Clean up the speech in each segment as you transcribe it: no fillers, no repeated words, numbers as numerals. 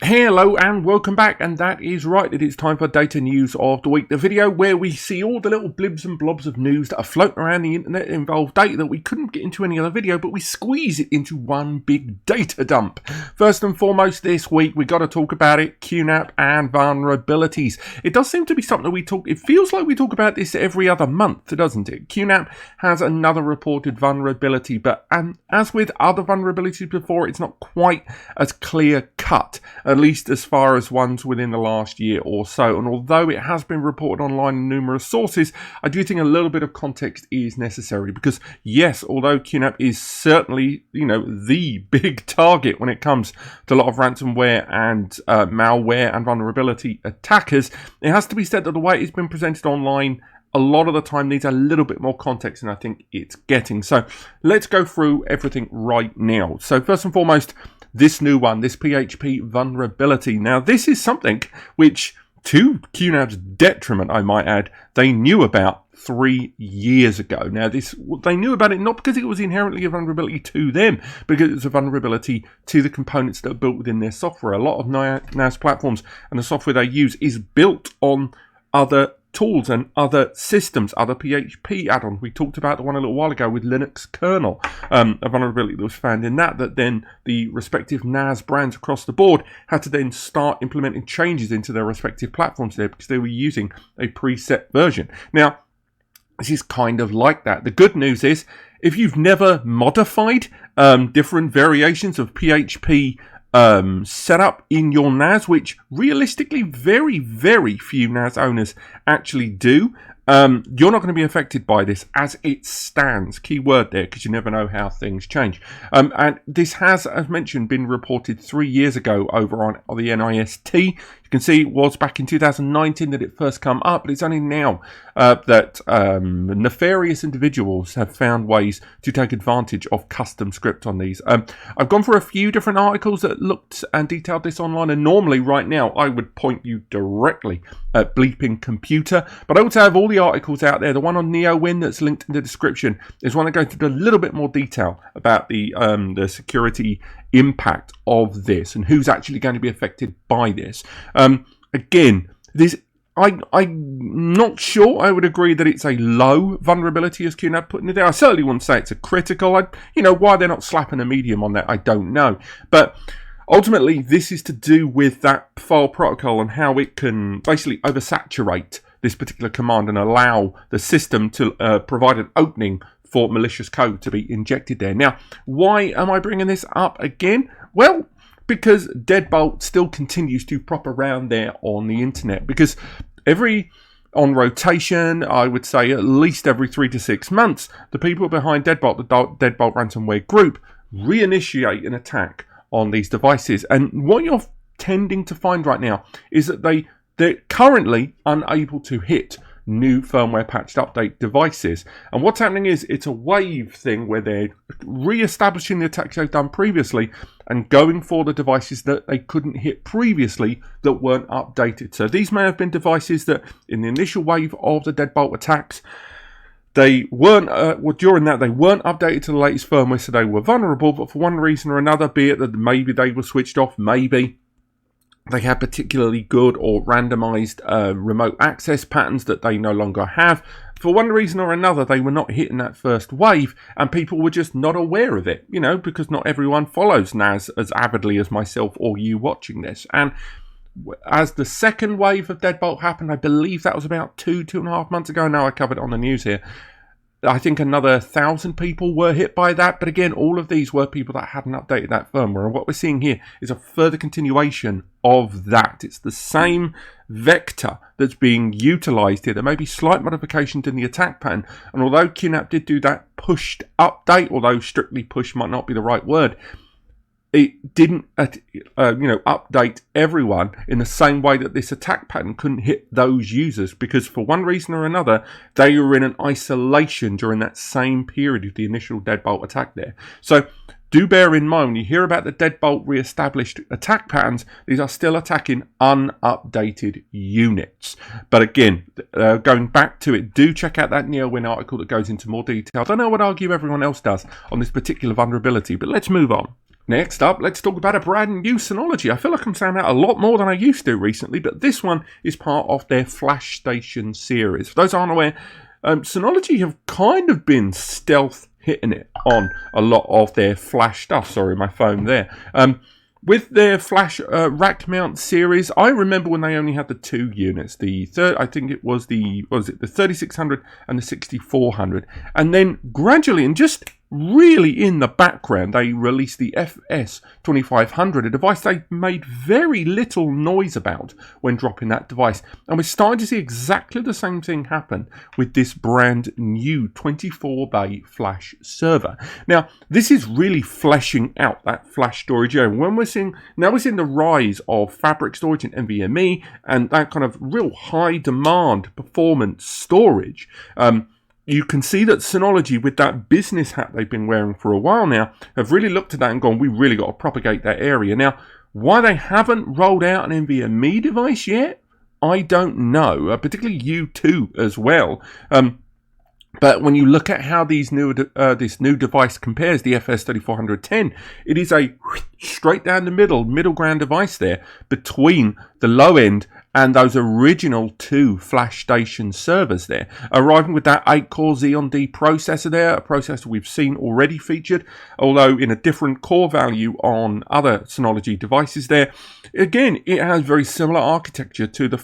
Hello and welcome back, and that is right, it is time for Data News of the Week, the video where we see all the little blibs and blobs of news that are floating around the internet that involve data that we couldn't get into any other video, but we squeeze it into one big data dump. First and foremost this week, we got to talk about it, QNAP and vulnerabilities. It does seem to be something it feels like we talk about this every other month, doesn't it? QNAP has another reported vulnerability, but as with other vulnerabilities before, it's not quite as clear cut, at least as far as ones within the last year or so. And although it has been reported online in numerous sources, I do think a little bit of context is necessary because, yes, although QNAP is certainly, the big target when it comes to a lot of ransomware and malware and vulnerability attackers, it has to be said that the way it's been presented online a lot of the time needs a little bit more context than I think it's getting. So let's go through everything right now. So first and foremost, this new one, this PHP vulnerability. Now, this is something which, to QNAP's detriment, I might add, they knew about 3 years ago. Now, they knew about it not because it was inherently a vulnerability to them, because it was a vulnerability to the components that are built within their software. A lot of NAS platforms and the software they use is built on other tools and other systems, other PHP add-ons. We talked about the one a little while ago with Linux kernel, a vulnerability that was found in that then the respective NAS brands across the board had to then start implementing changes into their respective platforms there because they were using a preset version. Now, this is kind of like that. The good news is, if you've never modified different variations of PHP set up in your NAS, which realistically very, very few NAS owners actually do, you're not going to be affected by this as it stands. Key word there, because you never know how things change. And this has, as mentioned, been reported 3 years ago over on the NIST. You can see it was back in 2019 that it first come up, but it's only now that nefarious individuals have found ways to take advantage of custom script on these. I've gone through a few different articles that looked and detailed this online, and normally right now I would point you directly at Bleeping Computer, but I also have all the articles out there. The one on NeoWin that's linked in the description is one that goes into a little bit more detail about the security impact of this and who's actually going to be affected by this. Again, I'm not sure I would agree that it's a low vulnerability as QNAP putting it there. I certainly wouldn't say it's a critical. Why they're not slapping a medium on that, I don't know. But ultimately, this is to do with that file protocol and how it can basically oversaturate this particular command and allow the system to provide an opening for malicious code to be injected there. Now, why am I bringing this up again? Well, because Deadbolt still continues to prop around there on the internet, because on rotation, I would say at least every 3 to 6 months, the people behind Deadbolt, the Deadbolt ransomware group, reinitiate an attack on these devices. And what you're tending to find right now is that they're currently unable to hit new firmware patched update devices. And what's happening is it's a wave thing where they're re-establishing the attacks they've done previously and going for the devices that they couldn't hit previously that weren't updated. So these may have been devices that in the initial wave of the Deadbolt attacks, they weren't, during that, they weren't updated to the latest firmware, so they were vulnerable, but for one reason or another, be it that maybe they were switched off, maybe they had particularly good or randomized remote access patterns that they no longer have. For one reason or another, they were not hitting that first wave, and people were just not aware of it, because not everyone follows NAS as avidly as myself or you watching this. And as the second wave of Deadbolt happened, I believe that was about 2.5 months ago. Now I covered it on the news here. I think another 1,000 people were hit by that. But again, all of these were people that hadn't updated that firmware. And what we're seeing here is a further continuation of that. It's the same vector that's being utilized here. There may be slight modifications in the attack pattern. And although QNAP did do that pushed update, although strictly push might not be the right word, it didn't update everyone in the same way that this attack pattern couldn't hit those users, because for one reason or another they were in an isolation during that same period of the initial Deadbolt attack there. So do bear in mind, when you hear about the Deadbolt re-established attack patterns, these are still attacking unupdated units. But again, going back to it, do check out that NeoWin article that goes into more detail. I don't know what argue everyone else does on this particular vulnerability, but let's move on. Next up, let's talk about a brand new Synology. I feel like I'm saying that a lot more than I used to recently, but this one is part of their Flash Station series. For those who aren't aware, Synology have kind of been stealth hitting it on a lot of their Flash stuff. Sorry, my phone there. With their Flash rack mount series, I remember when they only had the 2 units. I think it was the 3600 and the 6400. And then gradually, and just really in the background, they released the FS3510, a device they made very little noise about when dropping that device. And we're starting to see exactly the same thing happen with this brand new 24-bay Flash server. Now, this is really fleshing out that Flash storage area. When we're seeing the rise of fabric storage and NVMe and that kind of real high demand performance storage, you can see that Synology, with that business hat they've been wearing for a while now, have really looked at that and gone, we really got to propagate that area. Now, why they haven't rolled out an NVMe device yet, I don't know, particularly U2 as well. But when you look at how this new device compares, the FS3410, it is a straight down the middle ground device there between the low end and those original 2 Flash Station servers there, arriving with that 8-core Xeon D processor there, a processor we've seen already featured, although in a different core value on other Synology devices there. Again, it has very similar architecture to the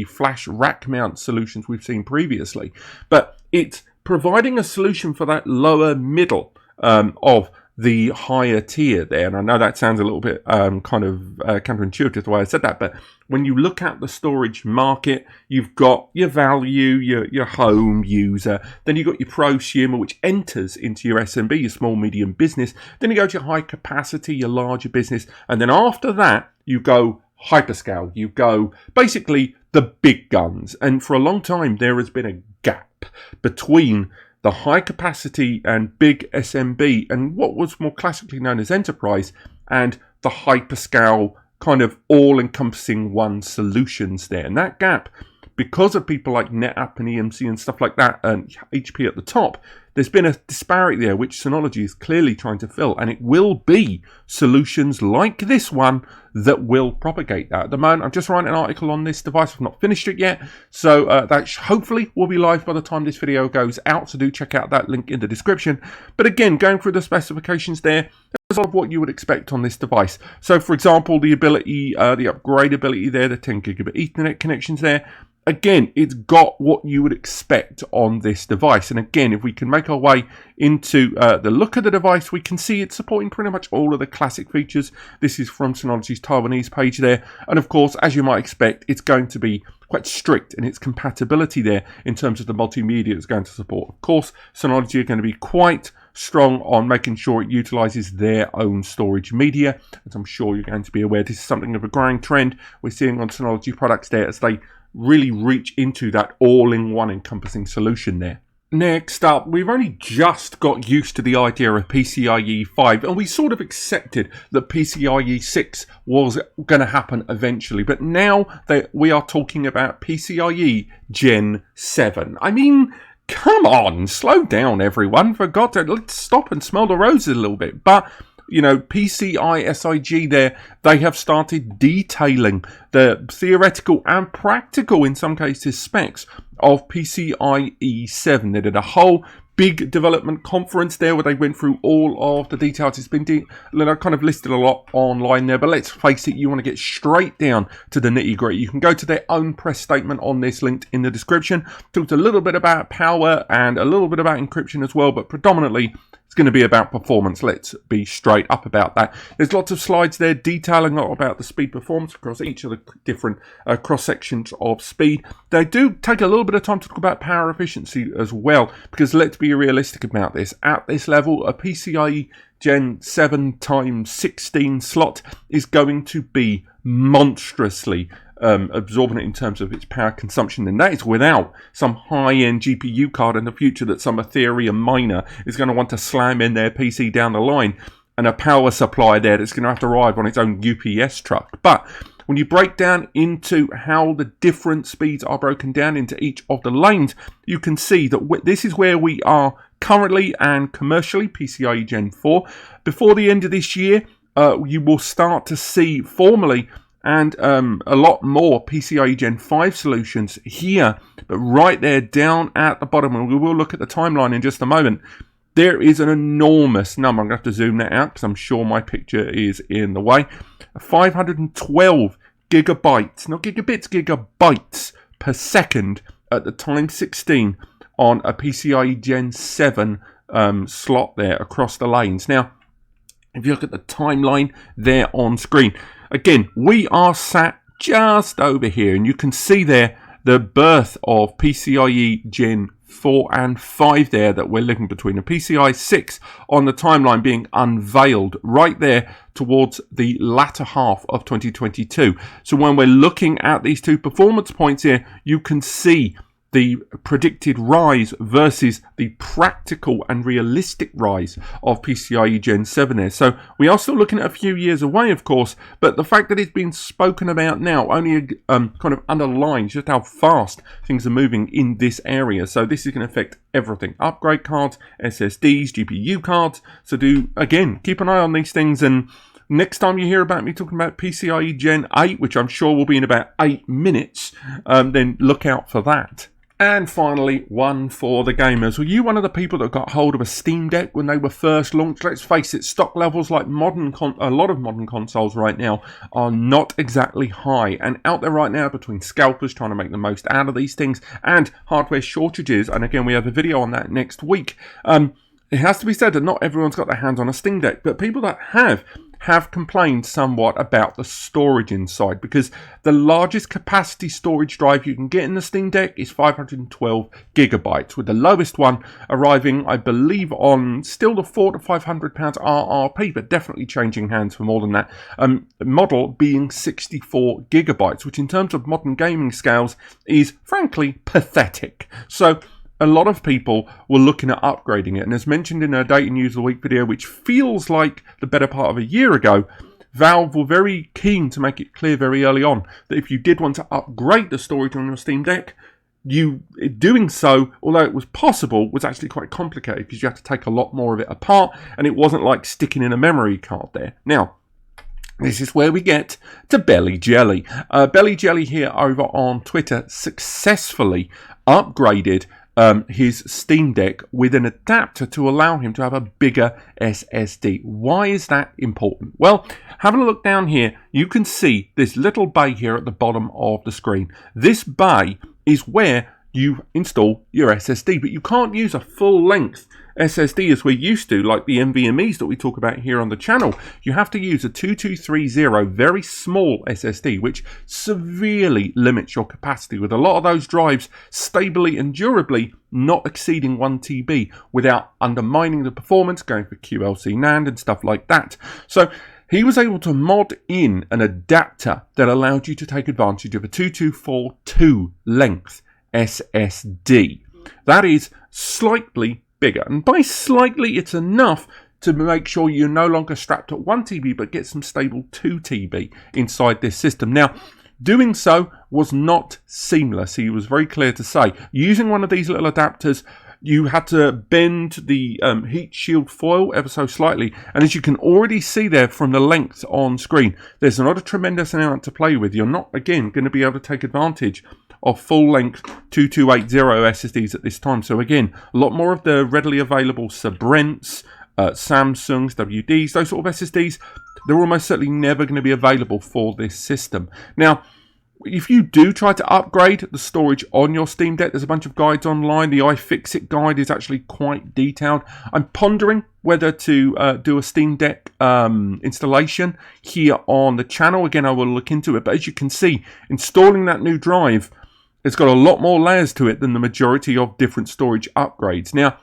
Flash rack mount solutions we've seen previously, but it's providing a solution for that lower middle of the higher tier there. And I know that sounds a little bit counterintuitive the way I said that, but when you look at the storage market, you've got your value, your home user, then you've got your prosumer, which enters into your SMB, your small, medium business, then you go to your high capacity, your larger business, and then after that, you go hyperscale, you go basically the big guns. And for a long time, there has been a gap between the high capacity and big SMB and what was more classically known as enterprise and the hyperscale kind of all-encompassing one solutions there. And that gap, because of people like NetApp and EMC and stuff like that and HP at the top, there's been a disparity there which Synology is clearly trying to fill, and it will be solutions like this one that will propagate that. At the moment, I'm just writing an article on this device. I've not finished it yet, so that hopefully will be live by the time this video goes out, so do check out that link in the description. But again, going through the specifications there, there's a lot of what you would expect on this device. So for example, the ability, the upgradability there, the 10 gigabit Ethernet connections there. Again, it's got what you would expect on this device. And again, if we can make our way into the look of the device, we can see it's supporting pretty much all of the classic features. This is from Synology's Taiwanese page there. And of course, as you might expect, it's going to be quite strict in its compatibility there in terms of the multimedia it's going to support. Of course, Synology are going to be quite strong on making sure it utilizes their own storage media. As I'm sure you're going to be aware, this is something of a growing trend we're seeing on Synology products there as they really reach into that all-in-one encompassing solution there. Next up, we've only just got used to the idea of PCIe 5, and we sort of accepted that PCIe 6 was going to happen eventually, but now we are talking about PCIe Gen 7. I mean, come on, slow down everyone, for God's sake, let's stop and smell the roses a little bit. But you know, PCI SIG there, they have started detailing the theoretical and practical, in some cases, specs of PCIe 7. They did a whole big development conference there where they went through all of the details. It's been I kind of listed a lot online there, but let's face it, you want to get straight down to the nitty gritty. You can go to their own press statement on this linked in the description. Talked a little bit about power and a little bit about encryption as well, but predominantly it's going to be about performance. Let's be straight up about that. There's lots of slides there detailing a lot about the speed performance across each of the different cross sections of speed. They do take a little bit of time to talk about power efficiency as well, because let's be realistic about this. At this level, a PCIe Gen 7 x 16 slot is going to be monstrously absorbent in terms of its power consumption, and that is without some high-end GPU card in the future that some Ethereum miner is going to want to slam in their PC down the line, and a power supply there that's going to have to arrive on its own UPS truck. But when you break down into how the different speeds are broken down into each of the lanes, you can see that this is where we are currently and commercially PCIe Gen 4. Before the end of this year, you will start to see formally and a lot more PCIe Gen 5 solutions here, but right there down at the bottom, and we will look at the timeline in just a moment, there is an enormous number. I'm going to have to zoom that out because I'm sure my picture is in the way. 512 gigabytes, not gigabits, gigabytes per second at the times 16 on a PCIe Gen 7 slot there across the lanes. Now, if you look at the timeline there on screen, again, we are sat just over here, and you can see there the birth of PCIe Gen 4 and 5 there that we're looking between. A PCIe 6 on the timeline being unveiled right there towards the latter half of 2022. So when we're looking at these two performance points here, you can see the predicted rise versus the practical and realistic rise of PCIe Gen 7 there. So we are still looking at a few years away, of course, but the fact that it's been spoken about now only kind of underlines just how fast things are moving in this area. So this is going to affect everything. Upgrade cards, SSDs, GPU cards. So again, keep an eye on these things, and next time you hear about me talking about PCIe Gen 8, which I'm sure will be in about 8 minutes, then look out for that. And finally, one for the gamers. Were you one of the people that got hold of a Steam Deck when they were first launched? Let's face it, stock levels like a lot of modern consoles right now are not exactly high. And out there right now, between scalpers trying to make the most out of these things and hardware shortages, and again, we have a video on that next week, it has to be said that not everyone's got their hands on a Steam Deck, but people that have complained somewhat about the storage inside, because the largest capacity storage drive you can get in the Steam Deck is 512 gigabytes, with the lowest one arriving, I believe, on still the £400 to £500 RRP, but definitely changing hands for more than that, model being 64 gigabytes, which in terms of modern gaming scales is frankly pathetic. So a lot of people were looking at upgrading it, and as mentioned in our Data News of the Week video, which feels like the better part of a year ago, Valve were very keen to make it clear very early on that if you did want to upgrade the storage on your Steam Deck, doing so, although it was possible, was actually quite complicated because you had to take a lot more of it apart, and it wasn't like sticking in a memory card there. Now, this is where we get to Belly Jelly. Belly Jelly here over on Twitter successfully upgraded his Steam Deck with an adapter to allow him to have a bigger SSD. Why is that important? Well, having a look down here, you can see this little bay here at the bottom of the screen. This bay is where you install your SSD, but you can't use a full-length SSD as we're used to, like the NVMEs that we talk about here on the channel. You have to use a 2230 very small SSD, which severely limits your capacity, with a lot of those drives stably and durably not exceeding 1 TB without undermining the performance, going for QLC NAND and stuff like that. So he was able to mod in an adapter that allowed you to take advantage of a 2242 length SSD. That is slightly bigger, and by slightly it's enough to make sure you're no longer strapped at 1 TB but get some stable 2 TB inside this system. Now, doing so was not seamless. He was very clear to say using one of these little adapters, you had to bend the heat shield foil ever so slightly, and as you can already see there from the length on screen, there's not a tremendous amount to play with. You're not, again, going to be able to take advantage of full-length 2280 SSDs at this time. So again, a lot more of the readily available Sabrents, Samsungs, WDs, those sort of SSDs, they're almost certainly never going to be available for this system. Now, if you do try to upgrade the storage on your Steam Deck, there's a bunch of guides online. The iFixit guide is actually quite detailed. I'm pondering whether to do a Steam Deck installation here on the channel. Again, I will look into it. But as you can see, installing that new drive, it's got a lot more layers to it than the majority of different storage upgrades. Now,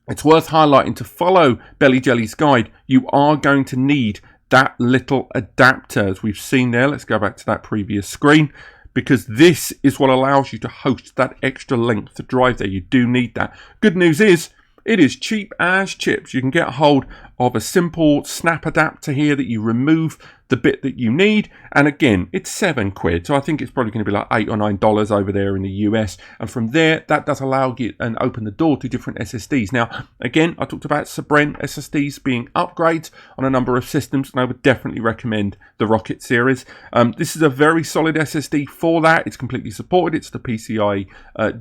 it's worth highlighting, to follow Belly Jelly's guide, you are going to need that little adapter, as we've seen there. Let's go back to that previous screen, because this is what allows you to host that extra length to drive there. You do need that. Good news is, it is cheap as chips. You can get a hold of a simple snap adapter here that you remove the bit that you need, and again it's £7, so I think it's probably going to be like $8 or $9 over there in the US, and from there that does allow you and open the door to different SSDs. Now again, I talked about Brent SSDs being upgrades on a number of systems, and I would definitely recommend the Rocket series. This is a very solid SSD for that. It's completely supported. It's the PCIe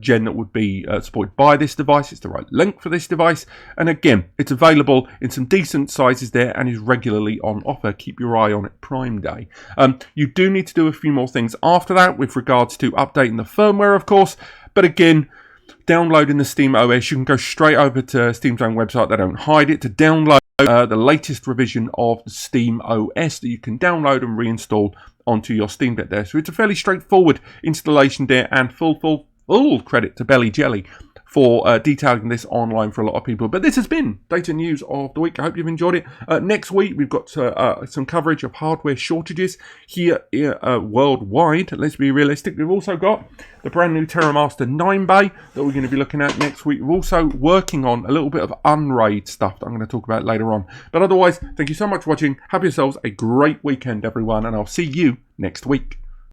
gen that would be supported by this device. It's the right length for this device, and again it's available in some decent sizes there and is regularly on offer. Keep your eye on it Prime Day. You do need to do a few more things after that with regards to updating the firmware, of course, but again, downloading the Steam OS, you can go straight over to Steam's own website. They don't hide it, to download the latest revision of the Steam OS that you can download and reinstall onto your Steam Deck there. So it's a fairly straightforward installation there, and full credit to Belly Jelly for detailing this online for a lot of people. But this has been Data News of the Week. I hope you've enjoyed it. Next week, we've got some coverage of hardware shortages here worldwide. Let's be realistic. We've also got the brand new TerraMaster 9 Bay that we're going to be looking at next week. We're also working on a little bit of Unraid stuff that I'm going to talk about later on. But otherwise, thank you so much for watching. Have yourselves a great weekend, everyone, and I'll see you next week.